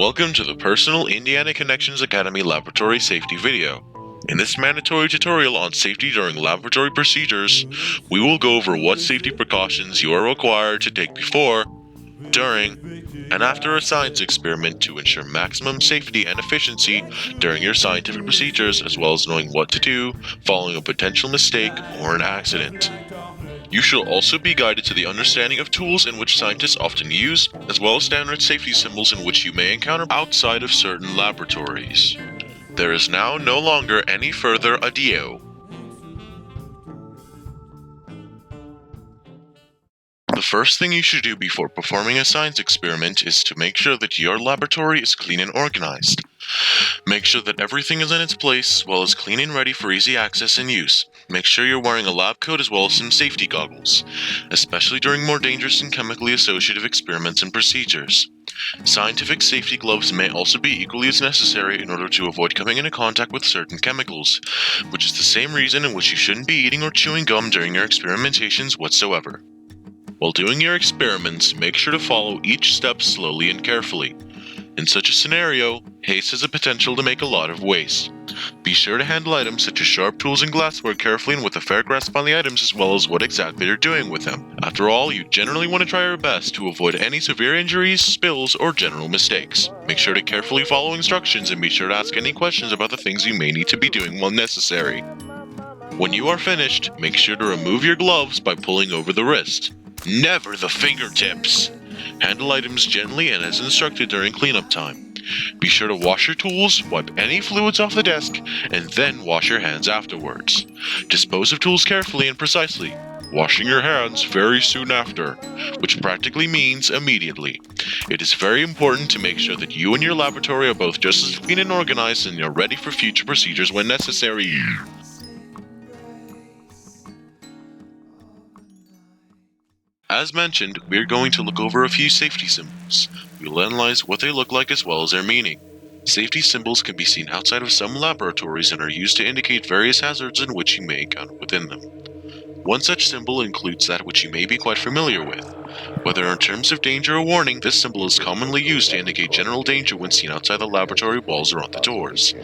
Welcome to the Personal Indiana Connections Academy Laboratory Safety video. In this mandatory tutorial on safety during laboratory procedures, we will go over what safety precautions you are required to take before, during, and after a science experiment to ensure maximum safety and efficiency during your scientific procedures, as well as knowing what to do following a potential mistake or an accident. You shall also be guided to the understanding of tools in which scientists often use, as well as standard safety symbols in which you may encounter outside of certain laboratories. There is now no longer any further ado. The first thing you should do before performing a science experiment is to make sure that your laboratory is clean and organized. Make sure that everything is in its place, as well as clean and ready for easy access and use. Make sure you're wearing a lab coat as well as some safety goggles, especially during more dangerous and chemically associative experiments and procedures. Scientific safety gloves may also be equally as necessary in order to avoid coming into contact with certain chemicals, which is the same reason in which you shouldn't be eating or chewing gum during your experimentations whatsoever. While doing your experiments, make sure to follow each step slowly and carefully. In such a scenario, haste has a potential to make a lot of waste. Be sure to handle items such as sharp tools and glassware carefully and with a fair grasp on the items as well as what exactly you're doing with them. After all, you generally want to try your best to avoid any severe injuries, spills, or general mistakes. Make sure to carefully follow instructions and be sure to ask any questions about the things you may need to be doing while necessary. When you are finished, make sure to remove your gloves by pulling over the wrist. Never the fingertips! Handle items gently and as instructed during cleanup time. Be sure to wash your tools, wipe any fluids off the desk, and then wash your hands afterwards. Dispose of tools carefully and precisely, washing your hands very soon after, which practically means immediately. It is very important to make sure that you and your laboratory are both just as clean and organized and you're ready for future procedures when necessary. As mentioned, we are going to look over a few safety symbols. We will analyze what they look like as well as their meaning. Safety symbols can be seen outside of some laboratories and are used to indicate various hazards in which you may encounter within them. One such symbol includes that which you may be quite familiar with. Whether in terms of danger or warning, this symbol is commonly used to indicate general danger when seen outside the laboratory walls or on the doors.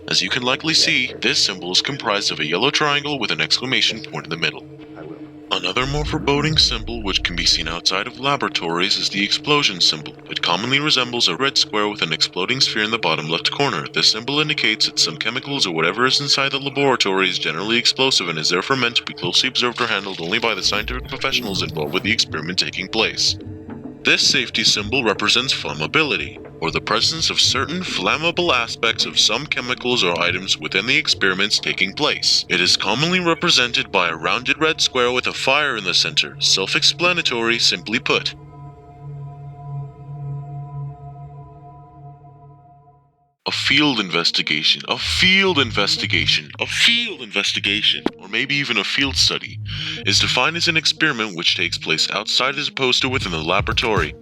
As you can likely see, this symbol is comprised of a yellow triangle with an exclamation point in the middle. Another more foreboding symbol which can be seen outside of laboratories is the explosion symbol. It commonly resembles a red square with an exploding sphere in the bottom left corner. This symbol indicates that some chemicals or whatever is inside the laboratory is generally explosive and is therefore meant to be closely observed or handled only by the scientific professionals involved with the experiment taking place. This safety symbol represents flammability, or the presence of certain flammable aspects of some chemicals or items within the experiments taking place. It is commonly represented by a rounded red square with a fire in the center, self-explanatory simply put. A field investigation, or maybe even a field study, is defined as an experiment which takes place outside as opposed to within the laboratory.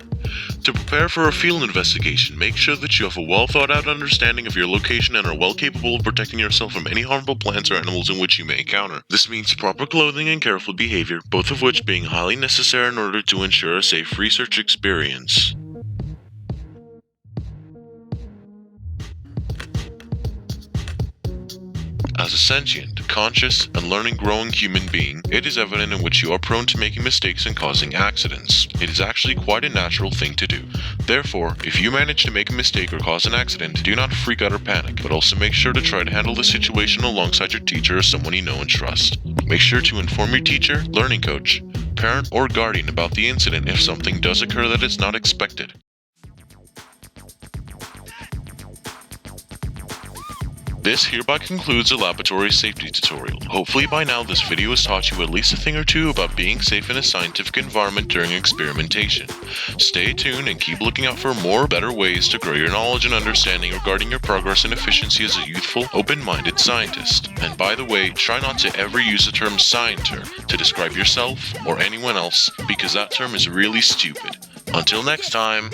To prepare for a field investigation, make sure that you have a well thought out understanding of your location and are well capable of protecting yourself from any harmful plants or animals in which you may encounter. This means proper clothing and careful behavior, both of which being highly necessary in order to ensure a safe research experience. As a sentient, conscious, and learning growing human being, it is evident in which you are prone to making mistakes and causing accidents. It is actually quite a natural thing to do. Therefore, if you manage to make a mistake or cause an accident, do not freak out or panic, but also make sure to try to handle the situation alongside your teacher or someone you know and trust. Make sure to inform your teacher, learning coach, parent, or guardian about the incident if something does occur that is not expected. This hereby concludes the laboratory safety tutorial. Hopefully by now this video has taught you at least a thing or two about being safe in a scientific environment during experimentation. Stay tuned and keep looking out for more better ways to grow your knowledge and understanding regarding your progress and efficiency as a youthful, open-minded scientist. And by the way, try not to ever use the term scienter to describe yourself or anyone else because that term is really stupid. Until next time.